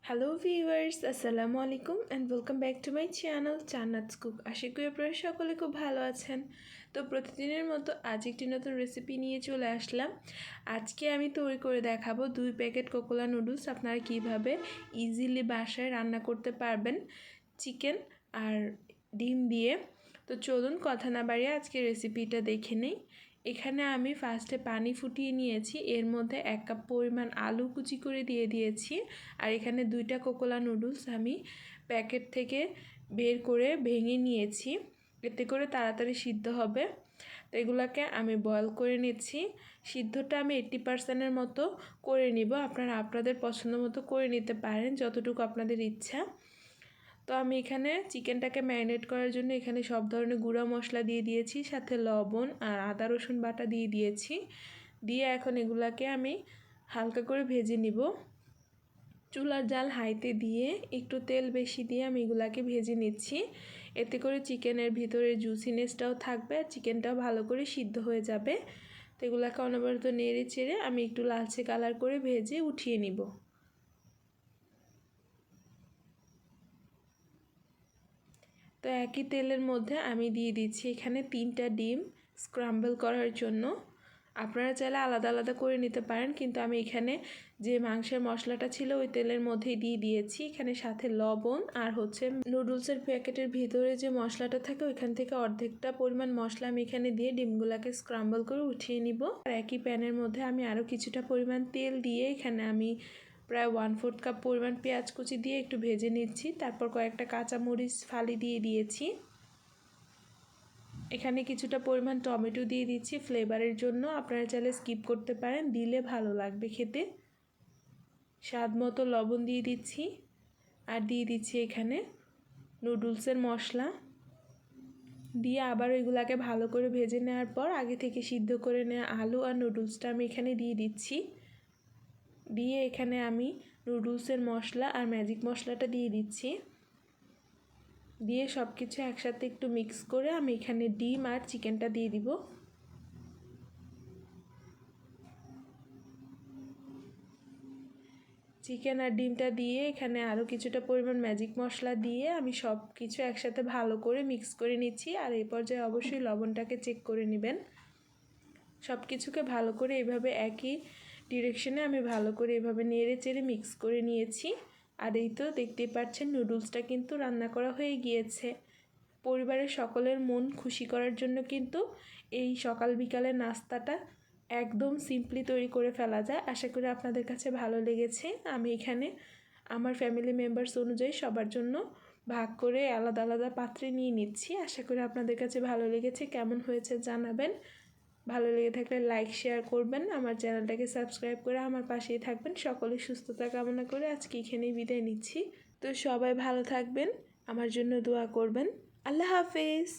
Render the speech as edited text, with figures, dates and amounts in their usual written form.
Hello viewers, আসসালামু আলাইকুম and welcome back to my channel চান্নাতস কুক। আশা করি আপনারা সকলে খুব ভালো আছেন। তো প্রতিদিনের মতো আজ একটি নতুন রেসিপি নিয়ে চলে আসলাম। আজকে আমি তৈরি করে দেখাবো 2 প্যাকেট কোকোলা নুডলস আপনারা কিভাবে ইজিলি বাসায় রান্না করতে পারবেন চিকেন আর ডিম দিয়ে। তো চলুন কথা না বাড়িয়ে আজকে রেসিপিটা দেখে নেই। এখানে আমি ফার্স্টে পানি ফুটিয়ে নিয়েছি, এর মধ্যে 1 কাপ পরিমাণ আলু কুচি করে দিয়ে দিয়েছি। আর এখানে 2টা কোকোলা নুডলস আমি প্যাকেট থেকে বের করে ভেঙে নিয়েছি, এতে করে তাড়াতাড়ি সিদ্ধ হবে। তো এগুলোকে আমি বয়েল করে নিচ্ছি। সিদ্ধটা আমি 80%-এর মতো করে নিব, আপনারা আপনাদের পছন্দ মতো করে নিতে পারেন যতটুকু আপনাদের ইচ্ছা। তো আমি এখানে চিকেনটাকে ম্যারিনেট করার জন্য এখানে সব ধরনের গুঁড়া মশলা দিয়ে দিয়েছি, সাথে লবণ আর আদা রসুন বাটা দিয়ে দিয়েছি। দিয়ে এখন এগুলাকে আমি হালকা করে ভেজে নিব। চুলার জাল হাইতে দিয়ে একটু তেল বেশি দিয়ে আমি এগুলাকে ভেজে নিচ্ছি। এতে করে চিকেনের ভিতরে জুসিনেসটাও থাকবে আর চিকেনটাও ভালো করে সিদ্ধ হয়ে যাবে। তো এগুলাকে অনবরত নেড়ে চেড়ে আমি একটু লালচে কালার করে ভেজে উঠিয়ে নিব। তো একই তেলের মধ্যে আমি দিয়ে দিচ্ছি এখানে 3টা ডিম স্ক্রাম্বল করার জন্য। আপনারা চাইলে আলাদা আলাদা করে নিতে পারেন, কিন্তু আমি এখানে যে মাংসের মশলাটা ছিল ওই তেলের মধ্যেই দিয়ে দিয়েছি। এখানে সাথে লবণ আর নুডলসের প্যাকেটের ভিতরে যে মশলাটা থাকে ওইখান থেকে অর্ধেকটা পরিমাণ মশলা আমি এখানে দিয়ে ডিমগুলোকে স্ক্রাম্বল করে উঠিয়ে নিব। আর একই প্যানের মধ্যে আমি আরও কিছুটা পরিমাণ তেল দিয়ে এখানে আমি প্রায় 1/4 কাপ পরিমাণ পেঁয়াজ কুচি দিয়ে একটু ভেজে নিচ্ছি। তারপর কয়েকটা কাঁচামরিচ ফালি দিয়ে দিয়েছি। এখানে কিছুটা পরিমাণ টমেটো দিয়ে দিচ্ছি ফ্লেভারের জন্য, আপনারা চাইলে স্কিপ করতে পারেন, দিলে ভালো লাগবে খেতে। স্বাদ মতো লবণ দিয়ে দিচ্ছি আর দিয়ে দিচ্ছি এখানে নুডলসের মশলা দিয়ে আবার এগুলাকে ভালো করে ভেজে নেওয়ার পর আগে থেকে সিদ্ধ করে নেওয়া আলু আর নুডলসটা আমি এখানে দিয়ে দিচ্ছি। দিয়ে এখানে আমি নুডলসের মশলা আর ম্যাজিক মশলাটা দিয়ে দিচ্ছি। দিয়ে সব কিছু একসাথে একটু মিক্স করে আমি এখানে ডিম আর চিকেনটা দিয়ে দিব। চিকেন আর ডিমটা দিয়ে এখানে আরও কিছুটা পরিমাণ ম্যাজিক মশলা দিয়ে আমি সব কিছু একসাথে ভালো করে মিক্স করে নিচ্ছি। আর এই পর্যায়ে অবশ্যই লবণটাকে চেক করে নেবেন। সব কিছুকে ভালো করে এভাবে একই ডিরেকশনে আমি ভালো করে এভাবে নেড়ে চেড়ে মিক্স করে নিয়েছি। আর এই তো দেখতেই পাচ্ছেন নুডলসটা কিন্তু রান্না করা হয়ে গিয়েছে। পরিবারের সকলের মন খুশি করার জন্য কিন্তু এই সকাল বিকালের নাস্তাটা একদম সিম্পলি তৈরি করে ফেলা যায়। আশা করি আপনাদের কাছে ভালো লেগেছে। আমি এখানে আমার ফ্যামিলি মেম্বার্স অনুযায়ী সবার জন্য ভাগ করে আলাদা আলাদা পাত্রে নিয়ে নিচ্ছি। আশা করি আপনাদের কাছে ভালো লেগেছে। কেমন হয়েছে জানাবেন। ভালো লেগে থাকলে লাইক শেয়ার করবেন, আমার চ্যানেলটাকে সাবস্ক্রাইব করে আমার পাশেই থাকবেন। সকলের সুস্থতা কামনা করে আজকে এখানেই বিদায় নিচ্ছি। তো সবাই ভালো থাকবেন, আমার জন্য দোয়া করবেন। আল্লাহ হাফেজ।